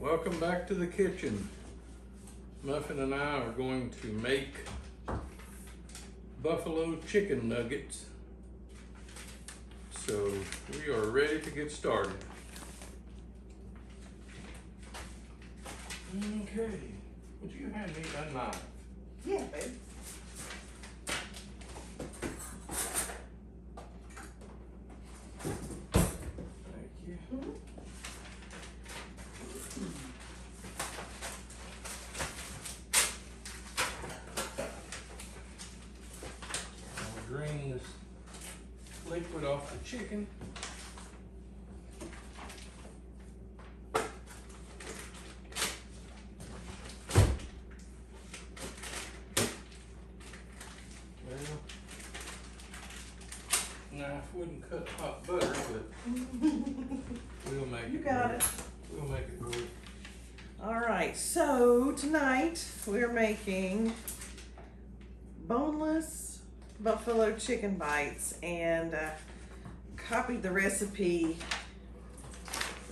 Welcome back to the kitchen. Muffin and I are going to make buffalo chicken nuggets. So we are ready to get started. Okay, would you hand me a knife? Yeah, babe. Thank you. I'll drain this liquid off the chicken. Knife wouldn't cut hot butter, but we'll make it. You got work. it. We'll make it work. All right, so tonight we're making boneless buffalo chicken bites, and copied the recipe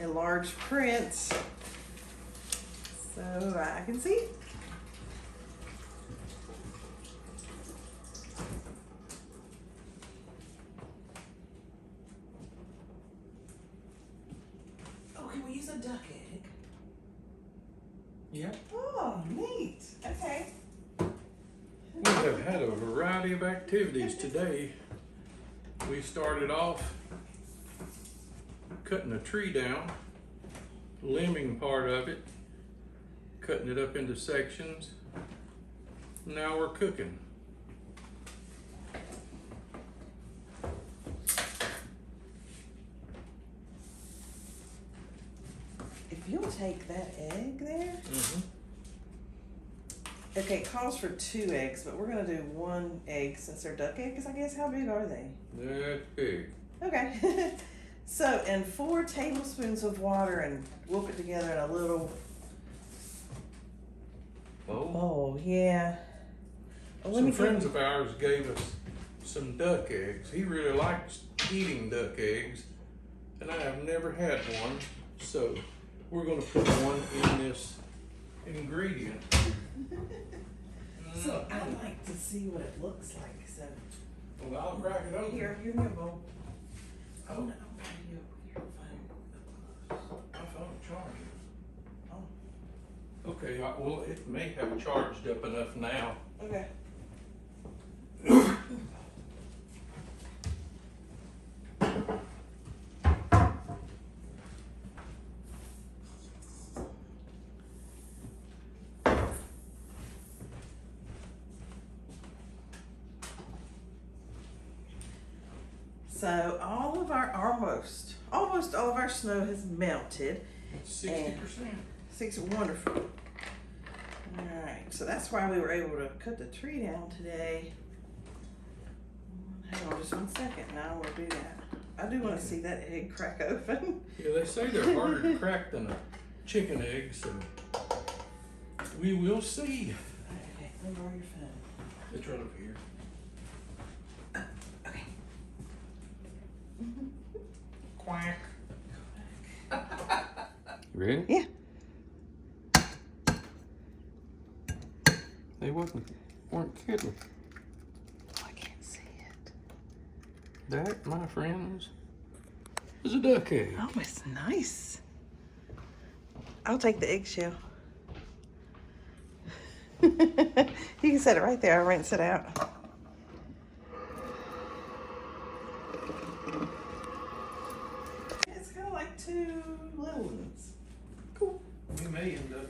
in large print so I can see. Oh, can we use a duck egg? Yeah. Oh, neat. Okay. We have had a variety of activities today. We started off cutting a tree down, limbing part of it, cutting it up into sections. Now we're cooking. If you'll take that egg there. Mm-hmm. Okay, it calls for 2 eggs, but we're gonna do 1 egg since they're duck eggs, I guess. How big are they? That's big. Okay. So, and 4 tablespoons of water, and whoop it together in a little bowl. Yeah. Oh, Some friends of ours gave us some duck eggs. He really likes eating duck eggs, and I have never had one, so we're gonna put one in this ingredient. So I'd like to see what it looks like. So Well, I'll crack it open. here, give me a bowl. Oh no, your phone. My phone charged. Oh. Okay, well, it may have charged up enough now. Okay. So all of our almost all of our snow has melted. 60%. 6 wonderful. All right, so that's why we were able to cut the tree down today. Hang on just 1 second, now we'll do that. I do want to see that egg crack open. Yeah, they say they're harder to crack than a chicken egg, so we will see. Okay, let me borrow your phone. It's right over here. Okay. Quack. Ready? Yeah. They weren't kidding. Oh, I can't see it. That, my friends, is a duck egg. Oh, it's nice. I'll take the eggshell. You can set it right there. I'll rinse it out. It's kind of like 2 little ones. Cool. We may end up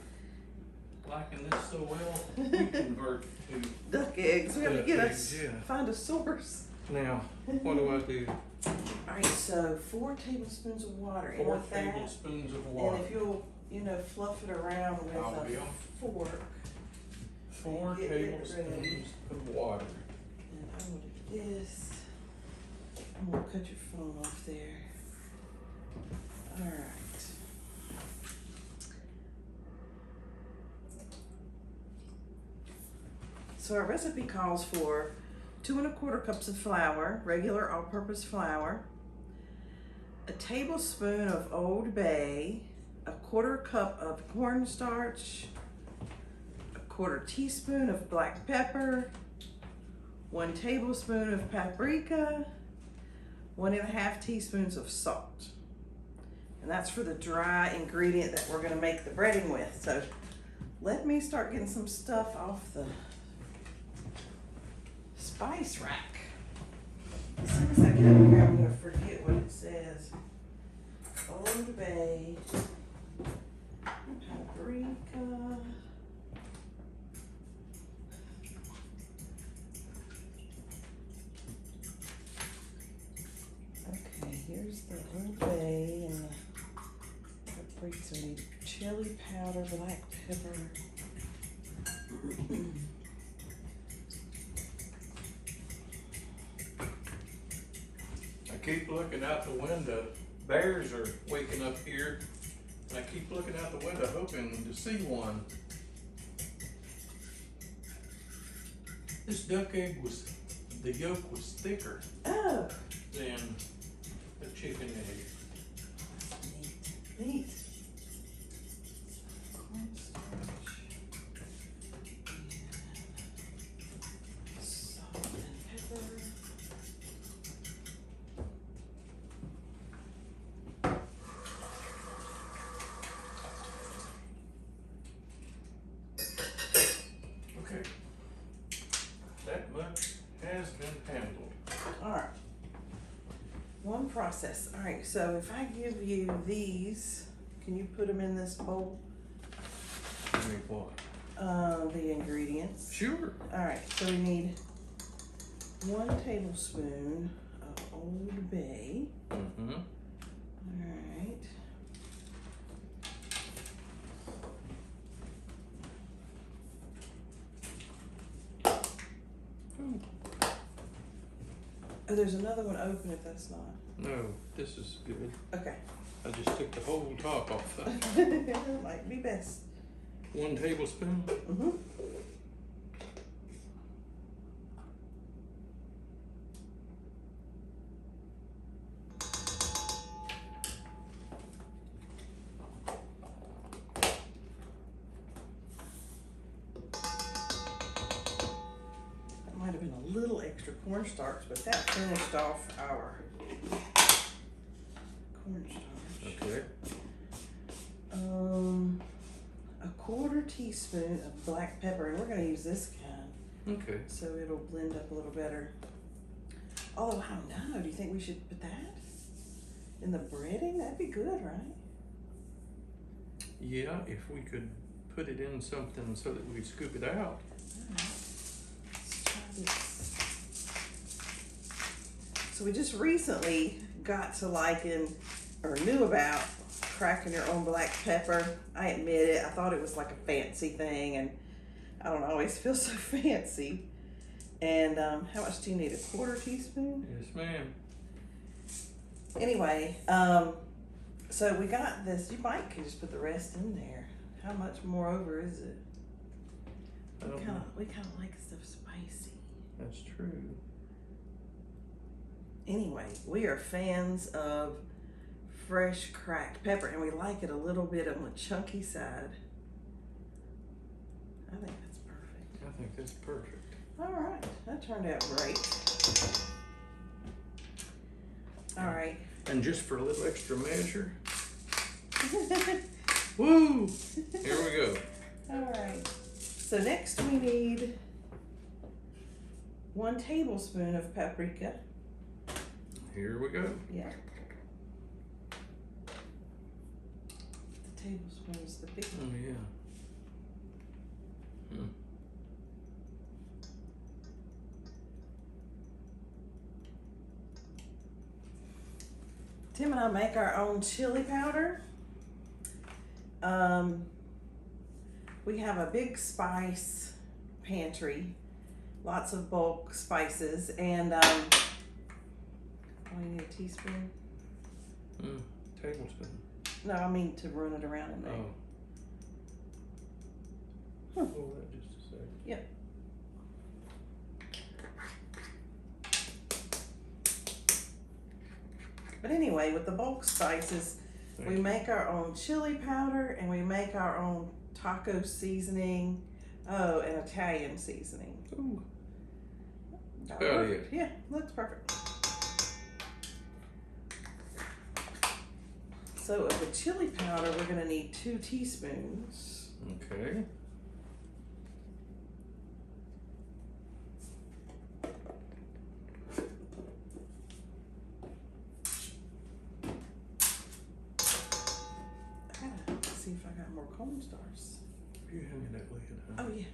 liking this so well, we convert to. Duck eggs. We have to Duck get eggs, us, yeah. find a source. Now, what do I do? All right, so 4 tablespoons of water. And 4 with that, tablespoons of water. and if you'll, fluff it around with I'll be a on. fork. 4 Get it tablespoons ready. of water. And I'm gonna do this. I'm gonna cut your phone off there. All right. So our recipe calls for 2 1/4 cups of flour, regular all-purpose flour, a tablespoon of Old Bay, quarter cup of cornstarch, a quarter teaspoon of black pepper, 1 tablespoon of paprika, 1.5 teaspoons of salt. And that's for the dry ingredient that we're gonna make the breading with. So let me start getting some stuff off the spice rack. As soon as I get up here, I'm gonna forget what it says. Old Bay, paprika. Okay, here's the Old Bay and the paprika. So we need chili powder, black pepper. I keep looking out the window. Bears are waking up here. I keep looking out the window hoping to see one. This duck egg the yolk was thicker Oh, than the chicken egg. neat, neat. Cornstarch. Salt and pepper. Okay. That much has been handled. All right. One process. All right, so if I give you these, can you put them in this bowl? Give me what? The ingredients. Sure. All right, so we need 1 tablespoon of Old Bay. Mm-hmm. All right. Oh, there's another one open if that's not. No, this is good. Okay. I just took the whole top off. Might be best. 1 tablespoon. Mm-hmm. That might have been a little extra cornstarch, but that finished off our cornstarch. Okay. A quarter teaspoon of black pepper, and we're gonna use this kind, Okay. so it'll blend up a little better. Although, I don't know, do you think we should put that in the breading? That'd be good, right? Yeah, if we could put it in something so that we could scoop it out. Alright. Let's try this. So we just recently got to liking, or knew about, cracking your own black pepper. I admit it, I thought it was like a fancy thing, and I don't always feel so fancy. And how much do you need? A quarter teaspoon? Yes, ma'am. Anyway, so we got this. You might could just put the rest in there. How much more over is it? I don't know. We kind of like stuff spicy. That's true. Anyway, we are fans of fresh cracked pepper, and we like it a little bit on the chunky side. I think that's perfect. I think that's perfect. All right, that turned out great. All right. And just for a little extra measure, woo! Here we go. All right. So next we need 1 tablespoon of paprika. Here we go. Yeah. The tablespoon is the big Oh one. yeah. Hmm. Tim and I make our own chili powder. We have a big spice pantry, lots of bulk spices, and we need a teaspoon. Tablespoon. No, I mean to run it around in there. Oh. Hold that just a second. Yep. But anyway, with the bulk spices, Thank We you. make our own chili powder and we make our own taco seasoning. Oh, and Italian seasoning. Ooh, That about work? it. Yeah, looks perfect. So of the chili powder, we're gonna need 2 teaspoons. Okay. I gotta see if I got more corn stars. You hand me that lid, huh? Oh yeah.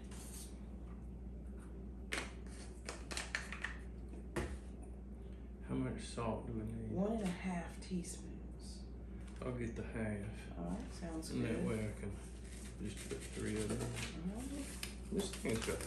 How much salt do we need? 1.5 teaspoons. I'll get the half. Alright, sounds And that good. way I can just put 3 of them. Alright. This thing's got.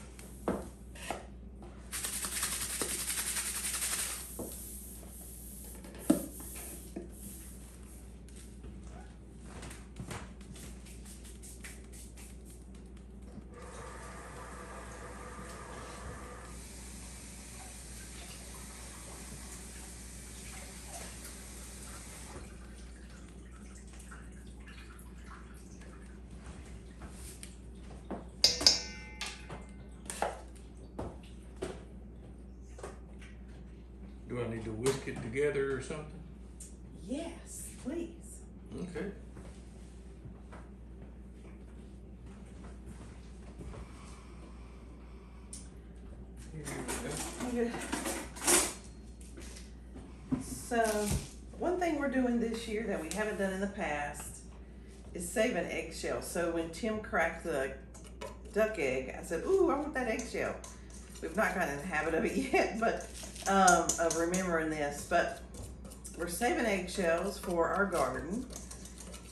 Do I need to whisk it together or something? Yes, please. Okay. Here we go. Good. So, one thing we're doing this year that we haven't done in the past is save an eggshell. So when Tim cracked the duck egg, I said, ooh, I want that eggshell. We've not gotten in the habit of it yet, but of remembering this. But we're saving eggshells for our garden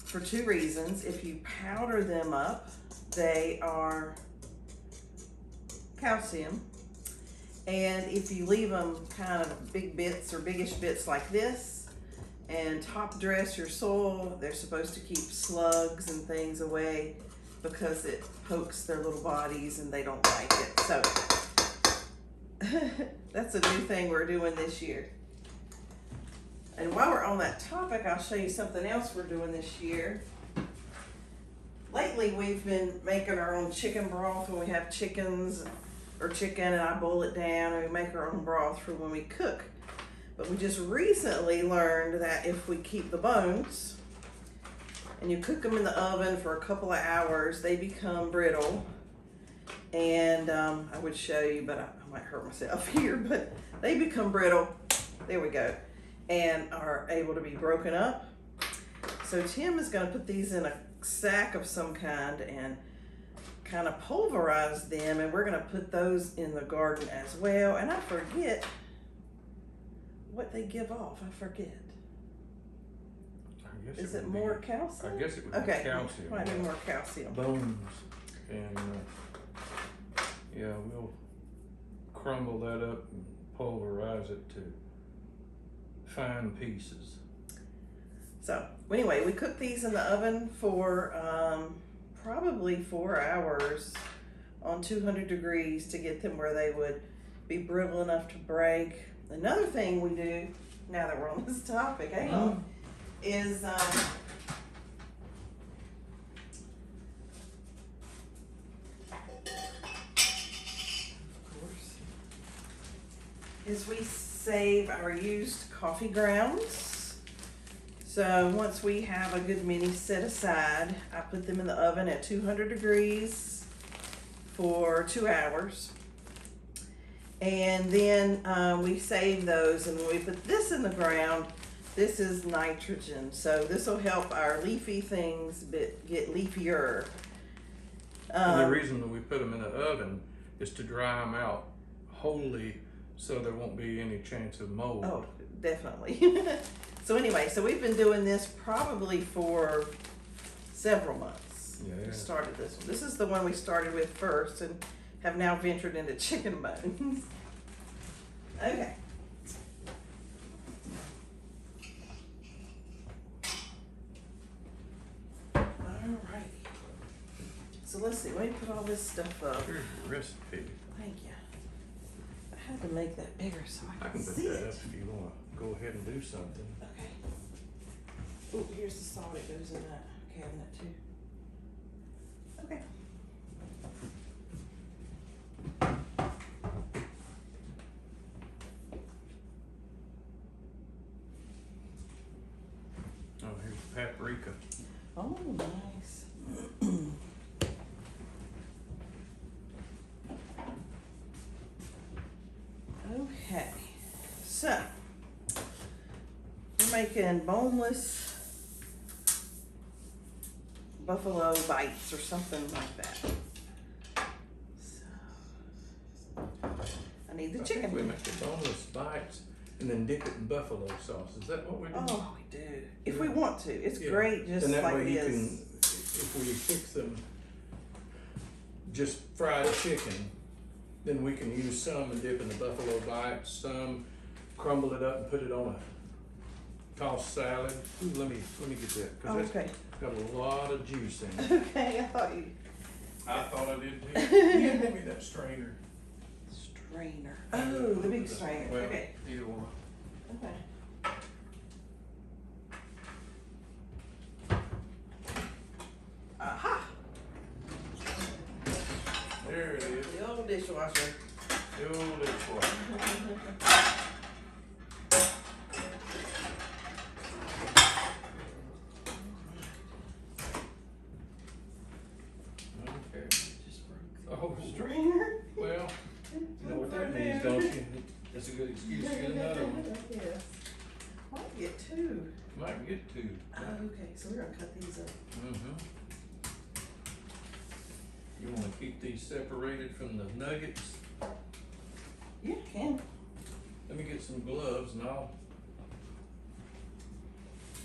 for 2 reasons. If you powder them up, they are calcium. And if you leave them kind of big bits or biggish bits like this and top dress your soil, they're supposed to keep slugs and things away because it pokes their little bodies and they don't like it. So that's a new thing we're doing this year. And while we're on that topic, I'll show you something else we're doing this year. Lately, we've been making our own chicken broth when we have chickens or chicken, and I boil it down and we make our own broth for when we cook. But we just recently learned that if we keep the bones and you cook them in the oven for a couple of hours, they become brittle. And I would show you, but I might hurt myself here, but they become brittle. There we go. And are able to be broken up. So Tim is going to put these in a sack of some kind and kind of pulverize them, and we're going to put those in the garden as well. And I forget what they give off. I forget. I guess Is it would be- more calcium? I guess it would Okay, be calcium. might be more calcium. Bones and yeah, we'll crumble that up and pulverize it to fine pieces. So anyway, we cook these in the oven for probably 4 hours on 200 degrees to get them where they would be brittle enough to break. Another thing we do, now that we're on this topic, hang on, is we save our used coffee grounds. So once we have a good many set aside, I put them in the oven at 200 degrees for 2 hours. And then we save those, and when we put this in the ground, this is nitrogen. So this will help our leafy things get leafier. And the reason that we put them in the oven is to dry them out wholly so there won't be any chance of mold. Oh, definitely. So anyway, so we've been doing this probably for several months. Yeah. We started this one. This is the one we started with first and have now ventured into chicken bones. Okay. Alrighty. So let's see, let me put all this stuff up. Here's your recipe. Thank you. I had to make that bigger so I I can can put see that up it. if you want to go ahead and do something. Okay. Oh, here's the saw that goes in that cabinet too. Okay. Oh, here's paprika. Oh, nice. Okay, so we're making boneless buffalo bites or something like that. So I need the I chicken. think we make the boneless bites and then dip it in buffalo sauce. Is that what we do? Oh, we do. If we want to, it's Yeah. great just And that like way it you is. can, if we fix them, just fried chicken, then we can use some and dip in the buffalo bites, some crumble it up and put it on a tossed salad. Ooh, let me get that, Oh, cause okay. it's got a lot of juice in it. Okay, I thought you. I thought I did too. You give me that strainer. Strainer. Oh, the big strainer. Well, Okay. either one. Okay. Aha! There it is. The old dishwasher. The old dishwasher. Okay. Just broke Oh, the strainer. well, you know what that means, don't you? That's a good excuse to get another one. Yes. Might get two. Might get two. Okay, so we're gonna cut these up. Mm-hmm. You wanna keep these separated from the nuggets? Yeah, can. Let me get some gloves and I'll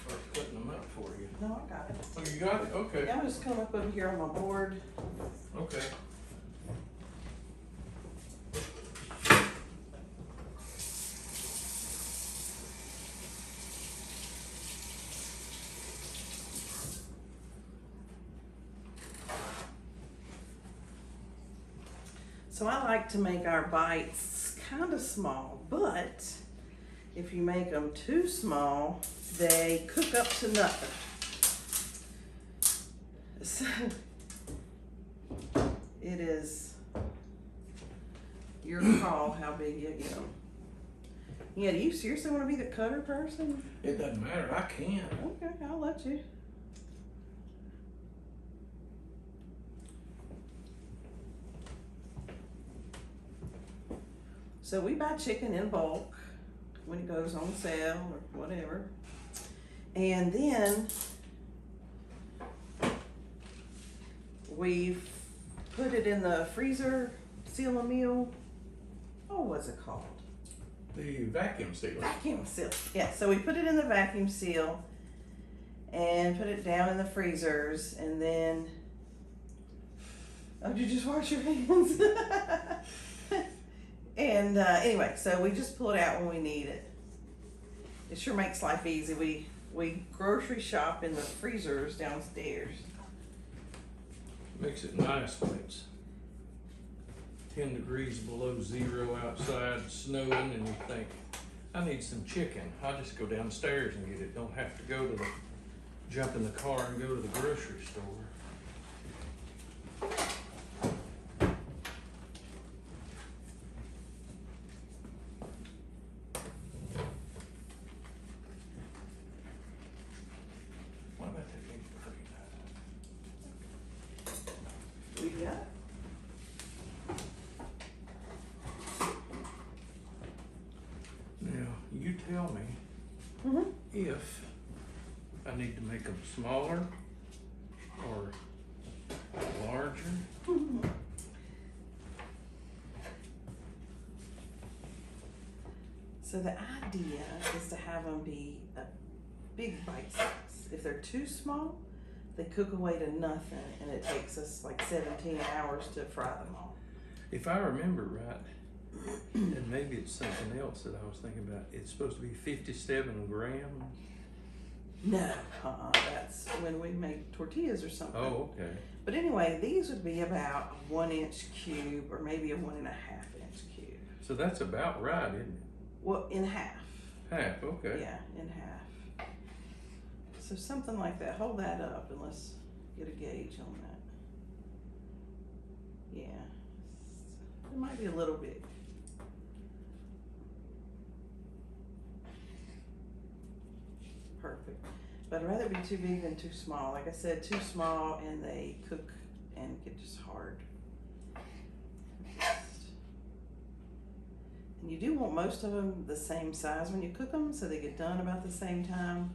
start cutting them up for you. No, I got it. Oh, you got it? Okay. Yeah, I'm just coming up over here on my board. Okay. So I like to make our bites kind of small, but if you make them too small, they cook up to nothing. So it is your call how big you get them. Yeah, do you seriously want to be the cutter person? It doesn't matter, I can. Okay, I'll let you. So we buy chicken in bulk when it goes on sale or whatever. And then we put it in the freezer, seal a meal. Oh, what's it called? The vacuum sealer. Vacuum seal. Yeah, so we put it in the vacuum seal and put it down in the freezers, and then, oh, did you just wash your hands? And anyway, so we just pull it out when we need it. It sure makes life easy. We grocery shop in the freezers downstairs. Makes it nice when it's 10 degrees below zero outside, snowing, and you think, I need some chicken. I'll just go downstairs and get it. Don't have to go to jump in the car and go to the grocery store. What about that big pretty? We got. Now, you tell me Mm-hmm. if I need to make them smaller or larger. So the idea is to have them be a big bite size. If they're too small, they cook away to nothing, and it takes us like 17 hours to fry them all. If I remember right, and maybe it's something else that I was thinking about, it's supposed to be 57 grams. No, that's when we make tortillas or something. Oh, okay. But anyway, these would be about a 1-inch cube or maybe a 1.5-inch cube. So that's about right, isn't it? Well, in half. Half, okay. Yeah, in half. So something like that. Hold that up and let's get a gauge on that. Yeah, it might be a little big. Perfect. But I'd rather it be too big than too small. Like I said, too small and they cook and get just hard. And you do want most of them the same size when you cook them so they get done about the same time.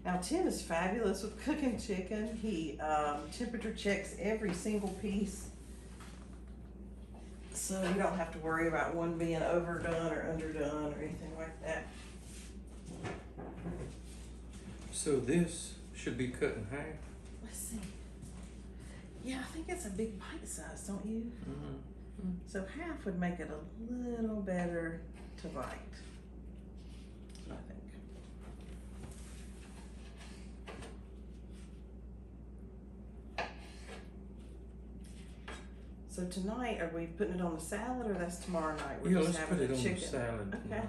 Now Tim is fabulous with cooking chicken. He temperature checks every single piece, so you don't have to worry about one being overdone or underdone or anything like that. So this should be cut in half. Let's see. Yeah, I think it's a big bite size, don't you? Mm-hmm. So half would make it a little better to bite, I think. So tonight, are we putting it on the salad or that's tomorrow night? We're Yeah, just let's having put it the on chicken. the salad Okay. tonight.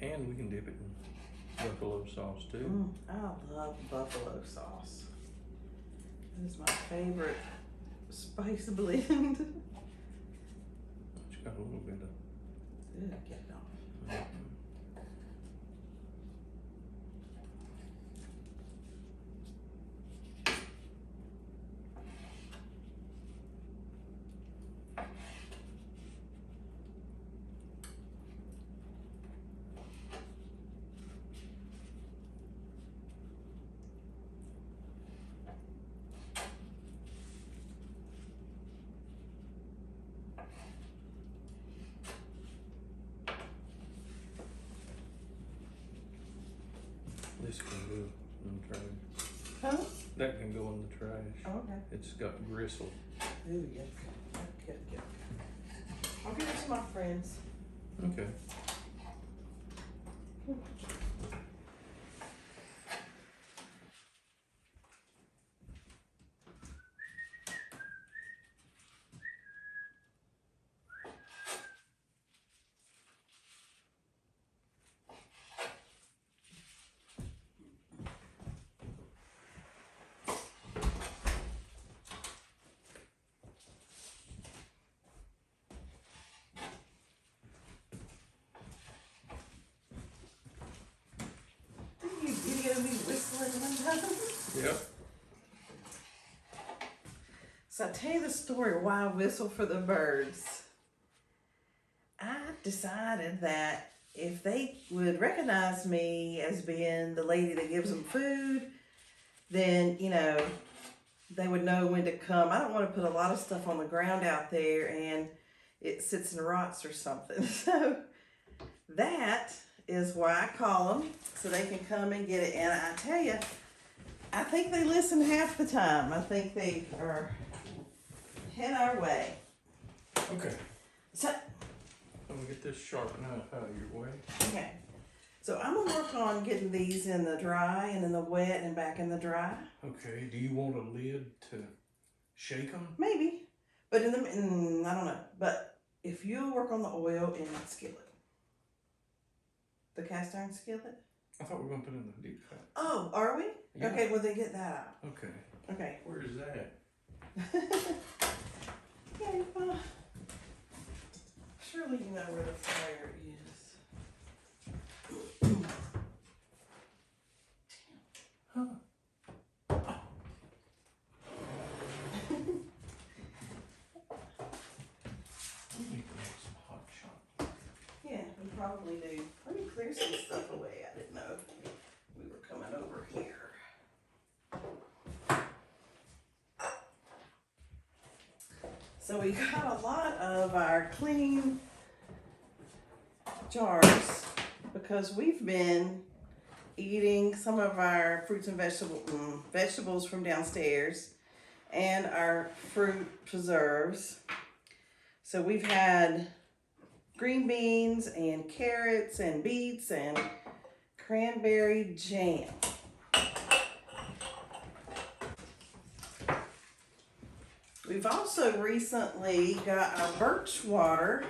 And we can dip it in buffalo sauce too. I love buffalo sauce. It is my favorite spice blend. It's got a little bit of. Good, get it off. Mhm. This can go in the trash. Huh? That can go in the trash. Oh, okay. It's got gristle. Ooh, yuck. Yuck. I'll give it to my friends. Okay. You gonna be whistling one time? Yep. So I'll tell you the story why I whistle for the birds. I decided that if they would recognize me as being the lady that gives them food, then, you know, they would know when to come. I don't want to put a lot of stuff on the ground out there and it sits and rots or something. So that is why I call them, so they can come and get it. And I tell you, I think they listen half the time. I think they are head our way. Okay. So, I'm gonna get this sharpened out of your way. okay. So I'm gonna work on getting these in the dry and in the wet and back in the dry. Okay. Do you want a lid to shake them? Maybe. But I don't know. But if you'll work on the oil in that skillet. The cast iron skillet? I thought we were gonna put it in the deep fat. Oh, are we? Yeah. Okay, well then get that Okay. out. Okay. Where is that? Okay, well, surely you know where the fire is. Huh. We need to make some hot shot. Yeah, we probably do. Let me clear some stuff away. I didn't know we were coming over here. So we got a lot of our clean jars because we've been eating some of our fruits and vegetables from downstairs and our fruit preserves. So we've had green beans and carrots and beets and cranberry jam. We've also recently got our birch water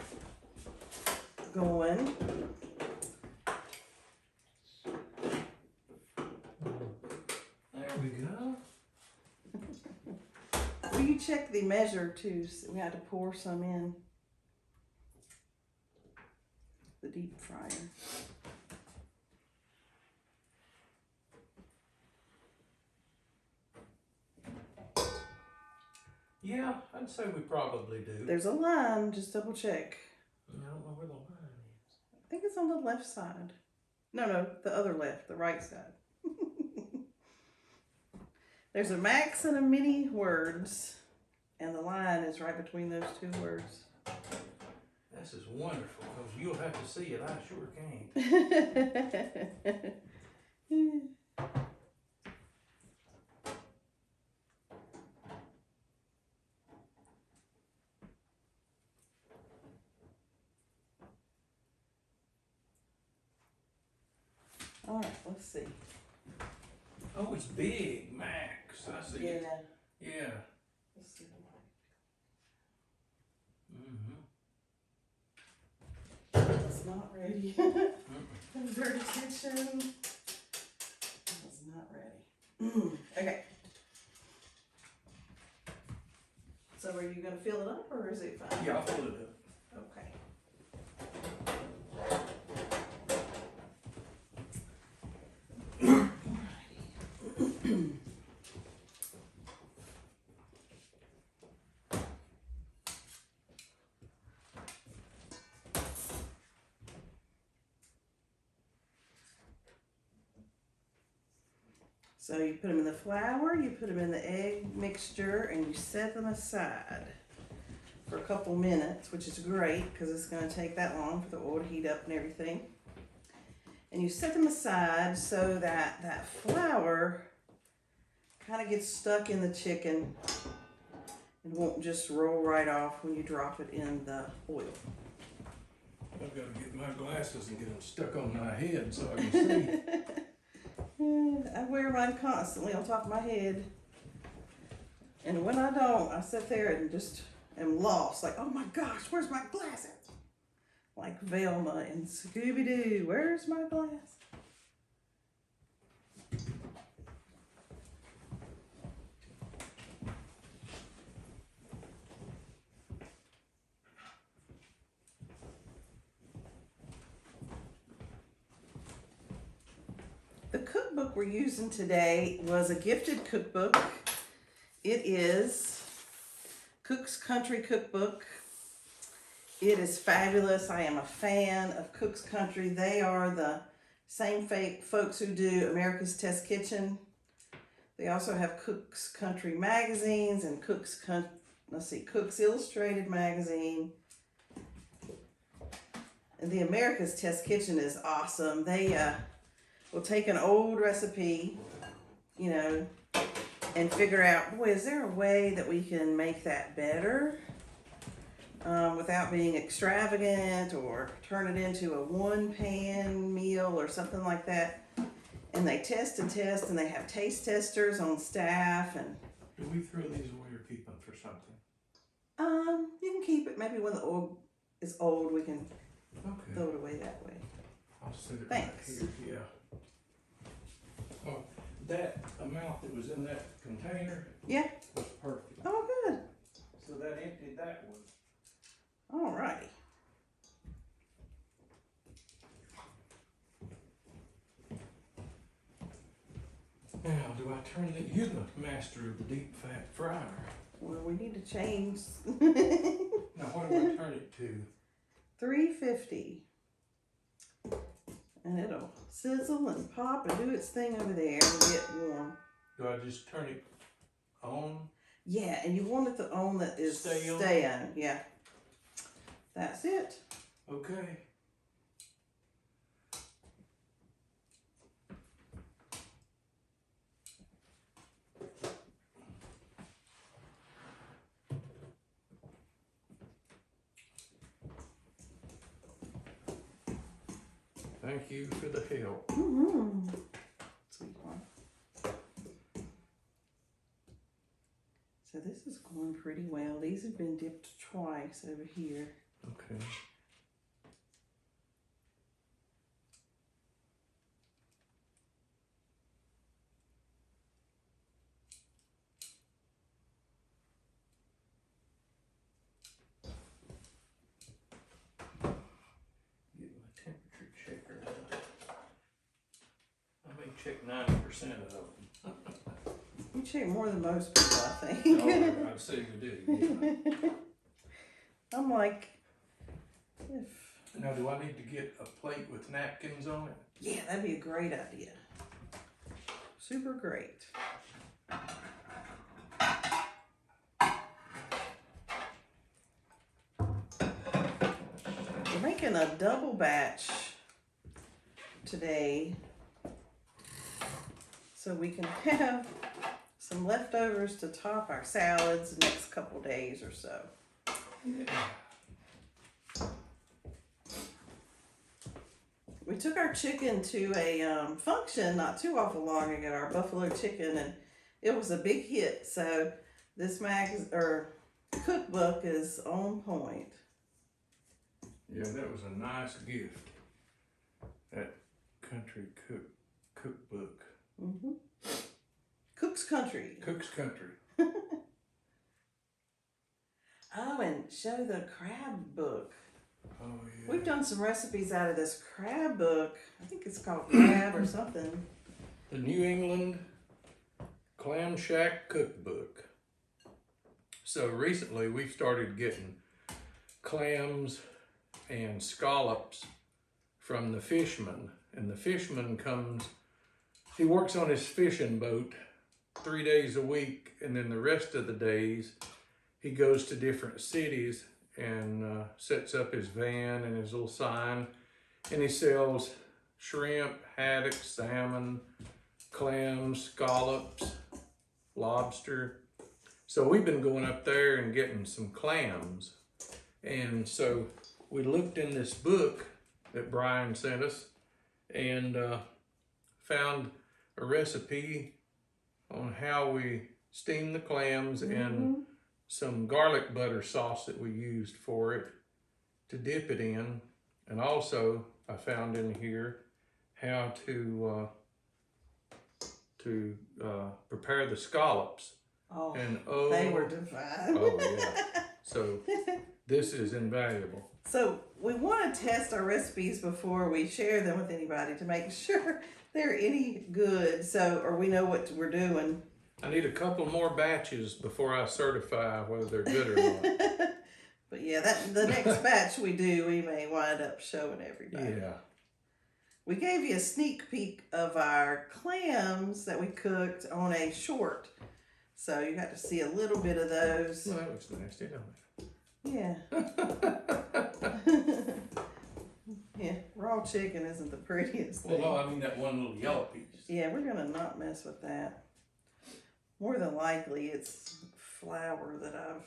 going. There we go. Will you check the measure too? So we had to pour some in the deep fryer. Yeah, I'd say we probably do. There's a line, just double check. I don't know where the line is. I think it's on the left side. No, the other left, the right side. There's a max and a mini words, and the line is right between those two words. This is wonderful, because you'll have to see it. I sure can't. All right, let's see. Oh, it's big, Max. I see it. Yeah. Let's see. It's not ready. Dirty kitchen. It's not ready. Okay. So are you gonna fill it up or is it fine? Yeah, I'll fill it up. Okay. So you put them in the flour, you put them in the egg mixture, and you set them aside for a couple minutes, which is great because it's going to take that long for the oil to heat up and everything. And you set them aside so that that flour kind of gets stuck in the chicken and won't just roll right off when you drop it in the oil. I've got to get my glasses and get them stuck on my head so I can see. I wear mine constantly on top of my head. And when I don't, I sit there and just am lost. Like, oh my gosh, where's my glasses? Like Velma and Scooby-Doo, where's my glass? The cookbook we're using today was a gifted cookbook. It is Cook's Country Cookbook. It is fabulous. I am a fan of Cook's Country. They are the same folks who do America's Test Kitchen. They also have Cook's Country magazines and Cook's Illustrated magazine. And the America's Test Kitchen is awesome. They will take an old recipe, you know, and figure out, boy, is there a way that we can make that better without being extravagant or turn it into a one-pan meal or something like that. And they test and test, and they have taste testers on staff. And Do we throw these away or keep them for something? you can keep it. Maybe when the oil is old, we can Okay. throw it away that way. I'll set it Thanks. right here. Yeah. Oh, that amount that was in that container Yeah. was perfect. Oh, good. So that emptied that one. All righty. Now, do I turn it? You're the master of the deep fat fryer. Well, we need to change. Now, what do I turn it to? 350. And it'll sizzle and pop and do its thing over there and get warm. Do I just turn it on? Yeah, and you want it to on that is Stay on? Yeah. That's it. Okay. Thank you for the help. Sweet one. So this is going pretty well. These have been dipped twice over here. Okay. Get my temperature checker out. I may check 90% of them. You check more than most people, I think. Oh, I'd say you do. Yeah. I'm like, if Now, do I need to get a plate with napkins on it? yeah, that'd be a great idea. Super great. We're making a double batch today so we can have some leftovers to top our salads the next couple days or so. Yeah. We took our chicken to a function not too awful long ago, our buffalo chicken, and it was a big hit. So this cookbook is on point. Yeah, that was a nice gift. That country cookbook. Mm-hmm. Cook's Country. Cook's Country. Oh, and show the crab book. Oh yeah. We've done some recipes out of this crab book. I think it's called Crab or something. The New England Clam Shack Cookbook. So recently we've started getting clams and scallops from the Fishman. And the Fishman he works on his fishing boat 3 days a week, and then the rest of the days he goes to different cities and sets up his van and his little sign, and he sells shrimp, haddock, salmon, clams, scallops, lobster. So we've been going up there and getting some clams. And so we looked in this book that Brian sent us and found a recipe on how we steam the clams and some garlic butter sauce that we used for it to dip it in. And also I found in here how to prepare the scallops. Oh, And they were divine. oh yeah. So this is invaluable. So we want to test our recipes before we share them with anybody to make sure they're any good. So, or we know what we're doing. I need a couple more batches before I certify whether they're good or not. But yeah, the next batch we do, we may wind up showing everybody. Yeah. We gave you a sneak peek of our clams that we cooked on a short. So you got to see a little bit of those. Well, that looks nasty, don't Yeah. it? Yeah, raw chicken isn't the prettiest Well, thing. no, I mean that one little yellow piece. Yeah, we're gonna not mess with that. More than likely it's flour that I've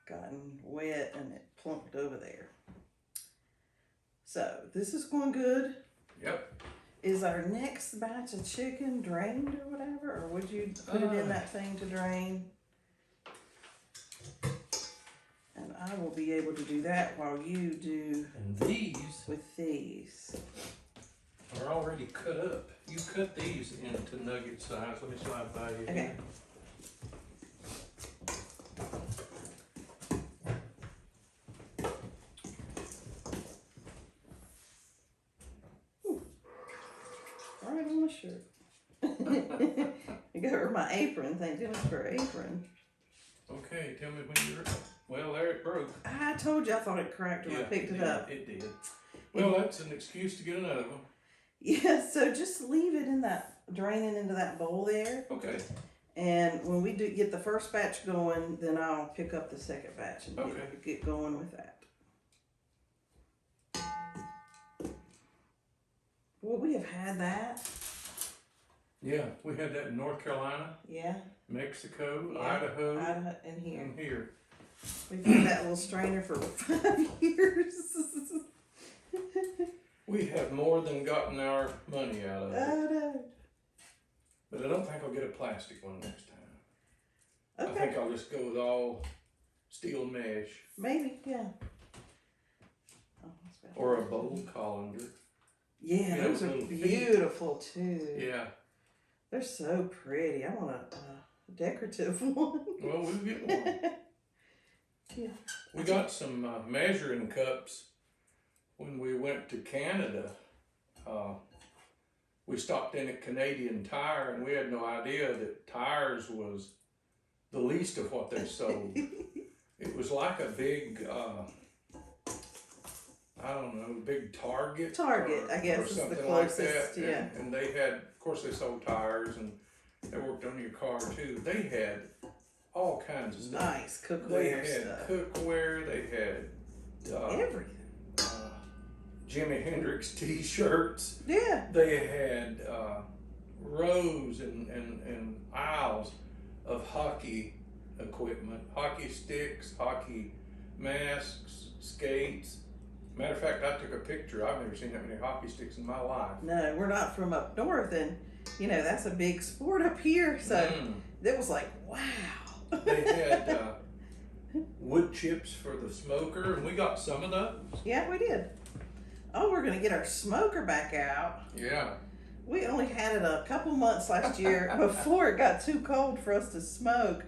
gotten wet and it plumped over there. So this is going good. Yep. Is our next batch of chicken drained or whatever? Or would you put it in that thing to drain? And I will be able to do that while you do And these with these. are already cut up. You cut these into nugget size. Let me slide by you. Okay. Right on my shirt. I got her my apron. Thank goodness for her apron. Okay, tell me when you're. Well, there it broke. I told you I thought it cracked when I picked it up. It did. Well, that's an excuse to get another one. Yeah, so just leave it in that, draining into that bowl there. Okay. And when we do get the first batch going, then I'll pick up the second batch and get going with that. Well, we have had that. Yeah, we had that in North Carolina, Yeah. Mexico, Yeah. Idaho, And here. and here. We've had that little strainer for 5 years. We have more than gotten our money out of I it. know. But I don't think I'll get a plastic one next time. I Okay. think I'll just go with all steel mesh Maybe, yeah. Oh, that's better. or a bowl colander. Yeah, You know, those are little feet. beautiful too. Yeah. They're so pretty. I want a decorative one. Well, we'll get one. Yeah. We got some measuring cups when we went to Canada. We stopped in at Canadian Tire, and we had no idea that tires was the least of what they sold. It was like a big, I don't know, big Target. Target, I guess, or is the something closest, like that. yeah. And they had, of course, they sold tires, and they worked on your car too. They had all kinds of stuff. Nice They cookware had stuff. cookware. They had Everything. Jimi Hendrix T-shirts. Yeah. They had rows and aisles of hockey equipment, hockey sticks, hockey masks, skates. Matter of fact, I took a picture. I've never seen that many hockey sticks in my life. No, we're not from up north, and you know that's a big sport up here. So it was like, wow. They had wood chips for the smoker, and we got some of those. Yeah, we did. Oh, we're gonna get our smoker back out. Yeah. We only had it a couple months last year before it got too cold for us to smoke.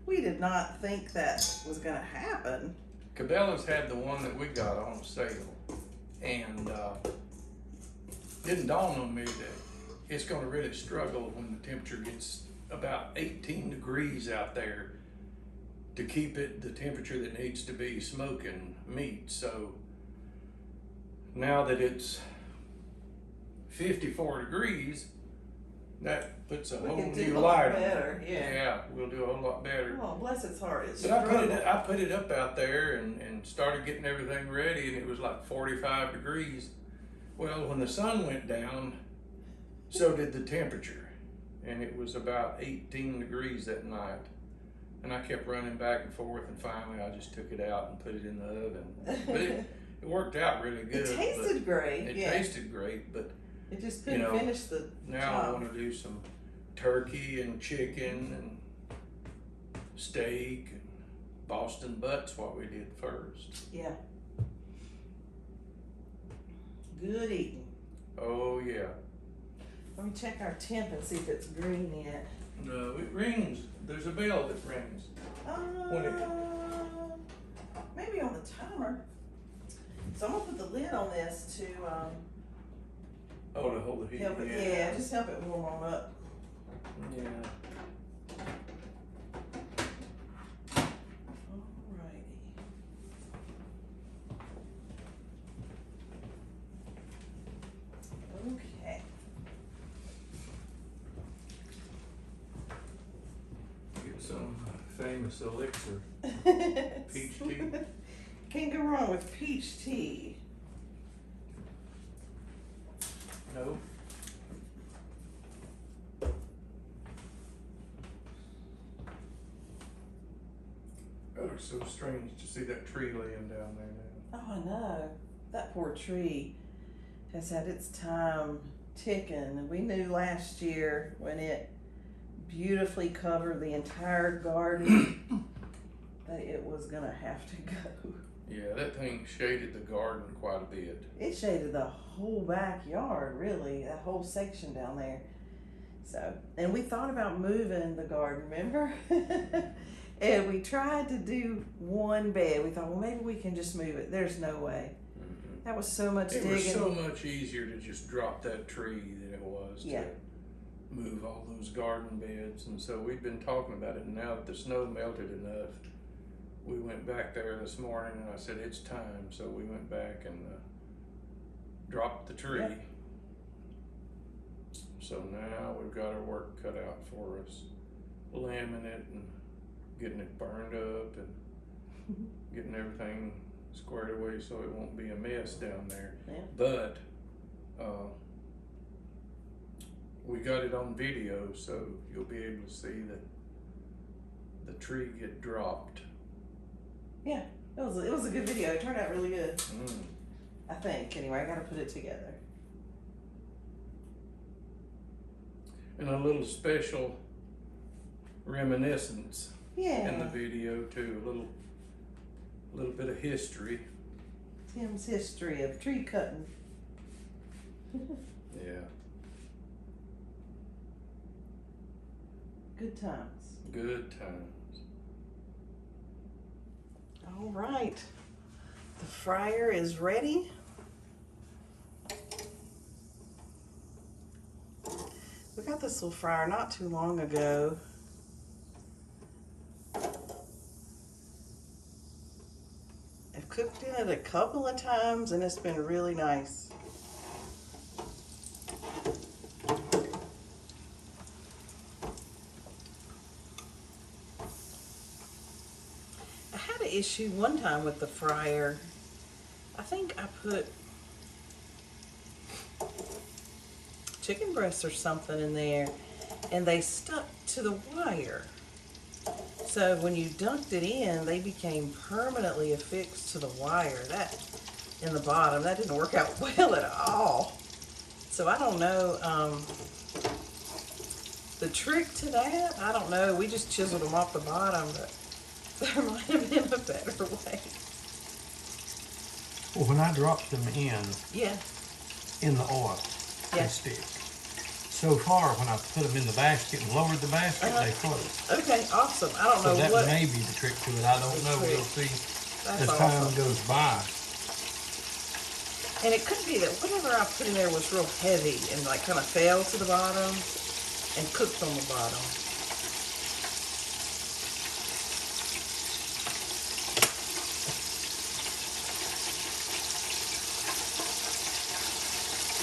We did not think that was gonna happen. Cabela's had the one that we got on sale, and didn't dawn on me that it's going to really struggle when the temperature gets about 18 degrees out there to keep it the temperature that needs to be smoking meat. So now that it's 54 degrees, that puts a We whole can do new a lot light on it. better, yeah. Yeah, we'll do a whole lot better. Oh, bless its heart. It's But I put it up out there and started getting everything ready, and it was like 45 degrees. Well, when the sun went down, so did the temperature, and it was about 18 degrees that night. And I kept running back and forth, and finally I just took it out and put it in the oven. But it worked out really good. It tasted great. It yeah. tasted great, but It just couldn't finish the now I job. want to do some turkey and chicken and steak and Boston butts, what we did first. Yeah. Good eating. Oh yeah. Let me check our temp and see if it's green yet. No, it rings. There's a bell that rings. When Maybe on the timer. So I'm gonna put the lid on this to Oh, to hold the heat. help it. Yeah, just help it warm on up. Yeah. Alrighty. Okay. Get some famous elixir. Peach tea. Can't go wrong with peach tea. No. Oh, it's so strange to see that tree laying down there now. Oh, I know. That poor tree has had its time ticking. We knew last year when it beautifully covered the entire garden that it was gonna have to go. Yeah, that thing shaded the garden quite a bit. It shaded the whole backyard, really, that whole section down there. So, and we thought about moving the garden, remember? And we tried to do one bed. We thought, well, maybe we can just move it. There's no way. Mm-hmm. That was so much It digging. was so much easier to just drop that tree than it was Yeah. to move all those garden beds. And so we've been talking about it, and now that the snow melted enough, we went back there this morning and I said, it's time. So we went back and dropped the tree. Yep. So now we've got our work cut out for us, lambing it and getting it burned up and getting everything squared away so it won't be a mess down there. Yeah. But we got it on video, so you'll be able to see that the tree get dropped. Yeah, it was a good video. It turned out really good. Mm. I think. Anyway, I got to put it together. And a little special reminiscence. Yeah. in the video too. A little bit of history. Tim's history of tree cutting. Yeah. Good times. Good times. All right. The fryer is ready. We got this little fryer not too long ago. I've cooked in it a couple of times and it's been really nice. I had an issue one time with the fryer. I think I put chicken breasts or something in there and they stuck to the wire. So when you dunked it in, they became permanently affixed to the wire. That in the bottom, that didn't work out well at all. So I don't know the trick to that. I don't know. We just chiseled them off the bottom, but there might have been a better way. Well, when I dropped them Yeah. in the oil, Yeah. they stick. So far, when I put them in the basket and lowered the basket, they float. Okay, awesome. I don't So know that what. may be the trick to it. I don't know. trick. We'll see That's as time awesome. goes by. And it could be that whatever I put in there was real heavy and like kind of fell to the bottom and cooked on the bottom.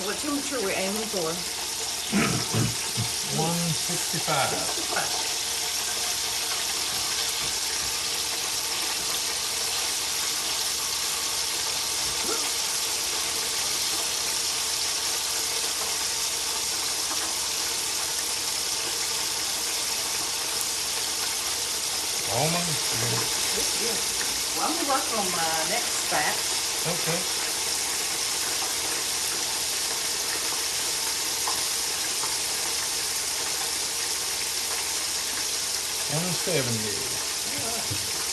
What temperature are we aiming for? 165. Almost. Yeah. Well, I'm gonna work on my next batch. Okay.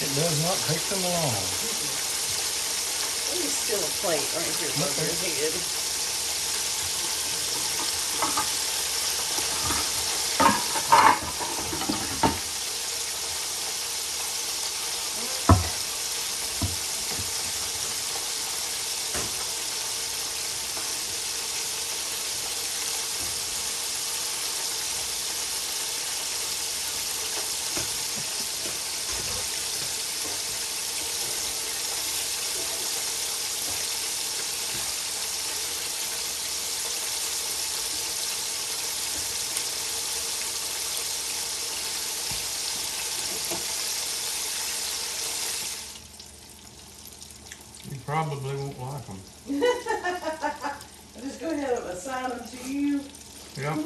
It does not take them long. Let me steal a plate right here above Okay. your head. You probably won't like them. I'll just go ahead and assign them to you. Yep.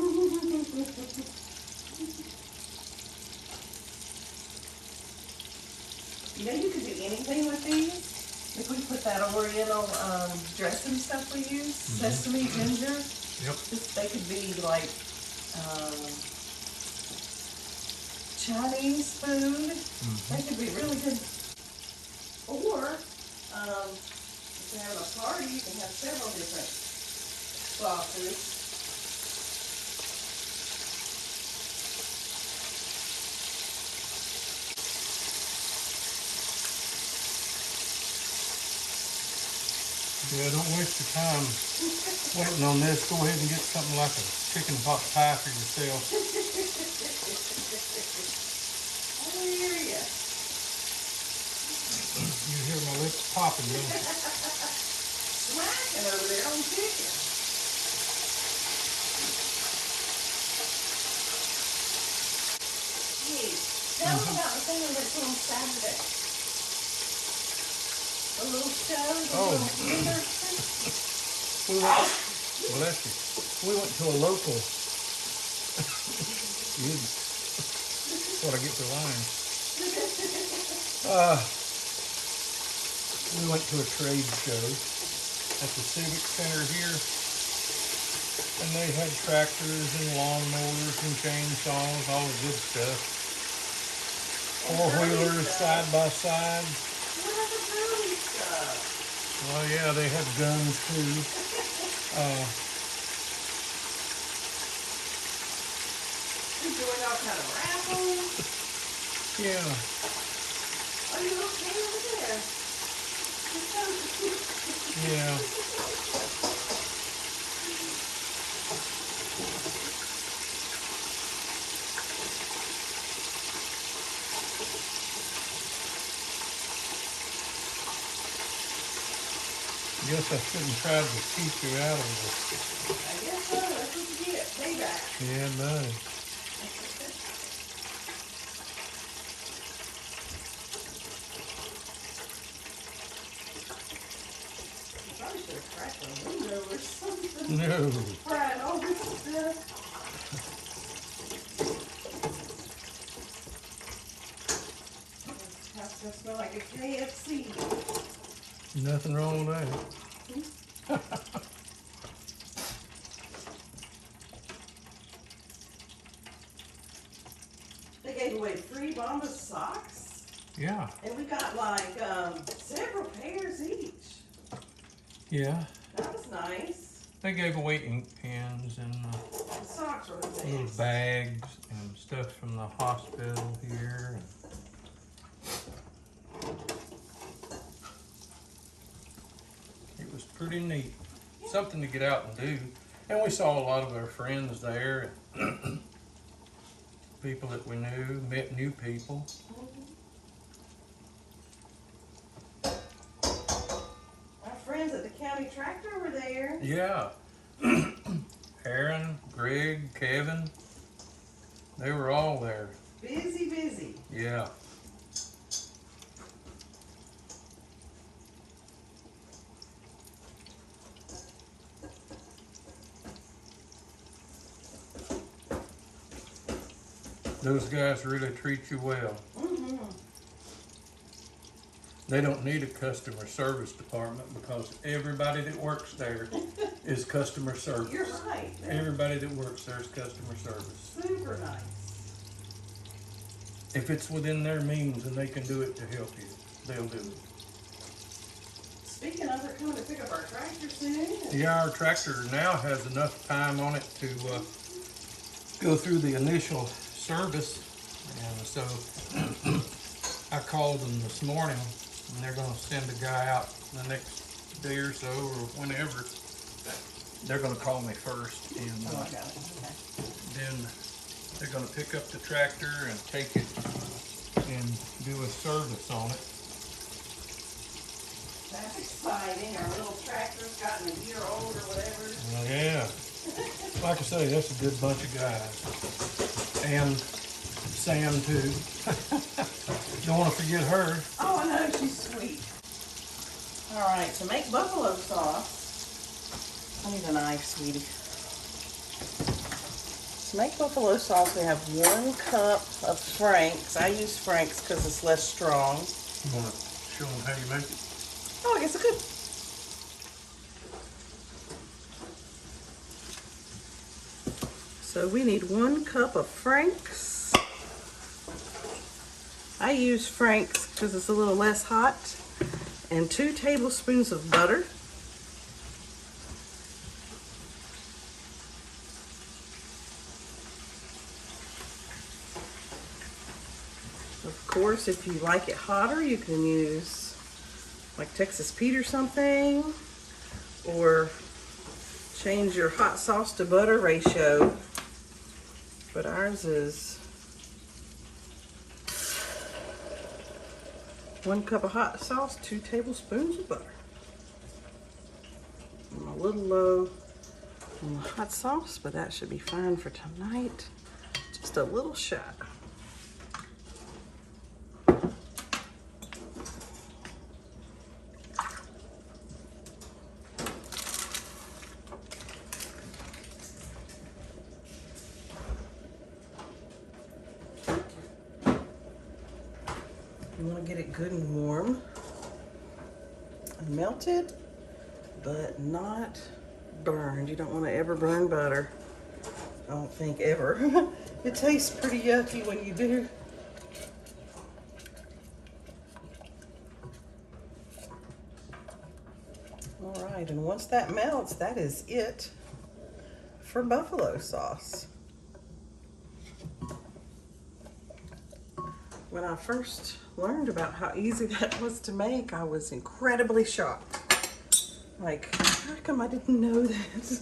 You know, you could do anything with these. If we put that Oriental dressing stuff we use, sesame, ginger, Yep. they could be like Chinese food. They could be really good. Or if you're having a party, you can have several different sauces. Yeah, don't waste your time waiting on this. Go ahead and get something like a chicken pot pie for yourself. I hear ya. You hear my lips popping, don't you? Smacking over there on chicken. Hey, tell them about the thing we went to on Saturday. A little show, the Oh. little theater. We went, bless you. We went to a local. That's what I get for lying. We went to a trade show at the Civic Center here, and they had tractors and lawnmowers and chainsaws, all the good stuff. 4-wheelers side by side. What other girly stuff? Well, yeah, they have guns too. We're doing all kind of raffles. Yeah. Oh, you okay over there? Yeah. Guess I shouldn't try to keep you out of this. I guess so. That's what you get. Payback. Yeah, no. Probably should have cracked a window or something. No. Fried all this stuff. This house gonna smell like a KFC. Nothing wrong with that. They gave away free Bombas socks, Yeah. and we got like several pairs each. Yeah. That was nice. They gave away ink pens and The socks were the little best. bags and stuff from the hospital here. It was pretty neat. Something to get out and do. And we saw a lot of our friends there. People that we knew, met new people. Our friends at the county tractor were there. Yeah. Aaron, Greg, Kevin, they were all there. Busy, busy. Yeah. Those guys really treat you well. Mm-hmm. They don't need a customer service department because everybody that works there is customer service. You're right. Everybody that works there is customer service. Super nice. If it's within their means and they can do it to help you, they'll do it. Speaking of, they're coming to pick up our tractor soon. Yeah, our tractor now has enough time on it to go through the initial service. And so I called them this morning and they're gonna send a guy out the next day or so or whenever. They're gonna call me first and Oh, I got it. Okay. then they're gonna pick up the tractor and take it and do a service on it. That's exciting. Our little tractor's gotten a year old or whatever. Well, yeah. Like I say, that's a good bunch of guys. And Sam too. Don't want to forget her. Oh, I know. She's sweet. All right. To make buffalo sauce, I need a knife, sweetie. To make buffalo sauce, we have 1 cup of Frank's. I use Frank's because it's less strong. You want to show them how you make it? Oh, I guess I could. So we need 1 cup of Frank's. I use Frank's because it's a little less hot. And 2 tablespoons of butter. Of course, if you like it hotter, you can use like Texas Pete or something, or change your hot sauce to butter ratio. But ours is 1 cup of hot sauce, 2 tablespoons of butter. I'm a little low on the hot sauce, but that should be fine for tonight. Just a little shot. You want to get it good and warm and melted, but not burned. You don't want to ever burn butter. I don't think ever. It tastes pretty yucky when you do. All right, and once that melts, that is it for buffalo sauce. When I first learned about how easy that was to make, I was incredibly shocked. Like, how come I didn't know that?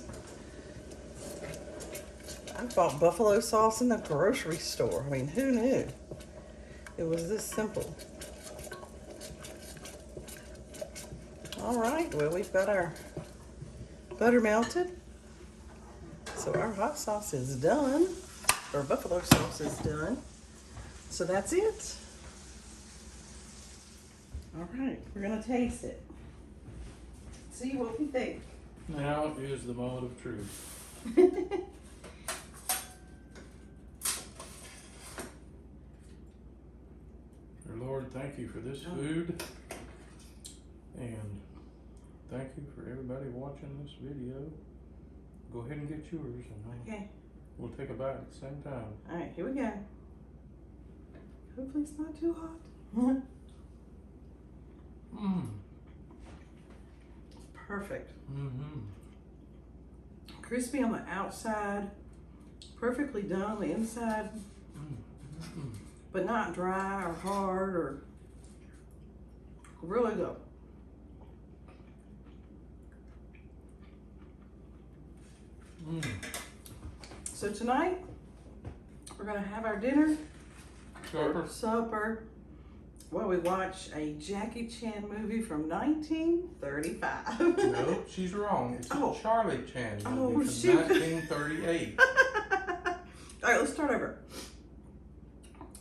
I bought buffalo sauce in the grocery store. I mean, who knew? It was this simple. All right, well, we've got our butter melted. So our hot sauce is done, or buffalo sauce is done. So that's it. All right, we're gonna taste it. See what we think. Now is the moment of truth. Dear Lord, thank you for this food. And thank you for everybody watching this video. Go ahead and get yours, and Okay. we'll take a bite at the same time. All right, here we go. Hopefully it's not too hot. Mmm. Perfect. Mm-hmm. Crispy on the outside, perfectly done on the inside, Mm-hmm. but not dry or hard or really good. Mm. So tonight, we're gonna have our dinner, Supper. supper, while we watch a Jackie Chan movie from 1935. No, she's wrong. It's Oh. a Charlie Chan Oh, movie from shoot. 1938. All right, let's start over.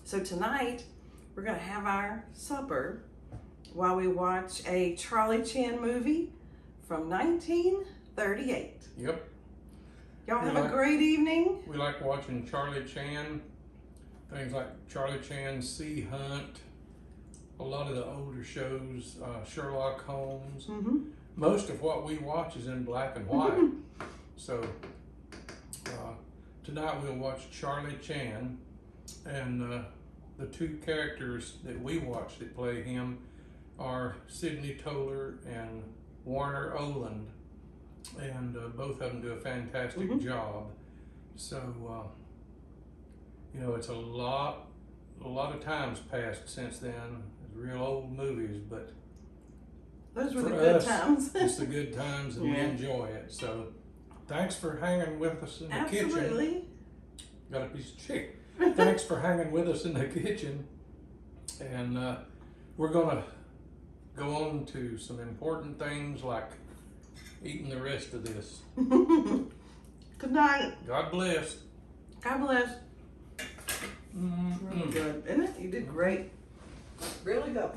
So tonight, we're gonna have our supper while we watch a Charlie Chan movie from 1938. Yep. Y'all We have a like- great evening. We like watching Charlie Chan. Things like Charlie Chan, Sea Hunt, a lot of the older shows, Sherlock Holmes. Mm-hmm. Most of what we watch is in black and white. So tonight we'll watch Charlie Chan, and the two characters that we watch that play him are Sidney Toler and Warner Oland, and both of them do a fantastic Mhm. job. So you know, it's a lot of times passed since then. Real old movies, but Those were for the good us, times. it's the good times and we Yeah. enjoy it. So thanks for hanging with us in the kitchen. Absolutely. Got a piece of chicken. Thanks for hanging with us in the kitchen. And we're gonna go on to some important things like eating the rest of this. Good night. God bless. God bless. Mm-mm. Really good, isn't it? You did great. Really good.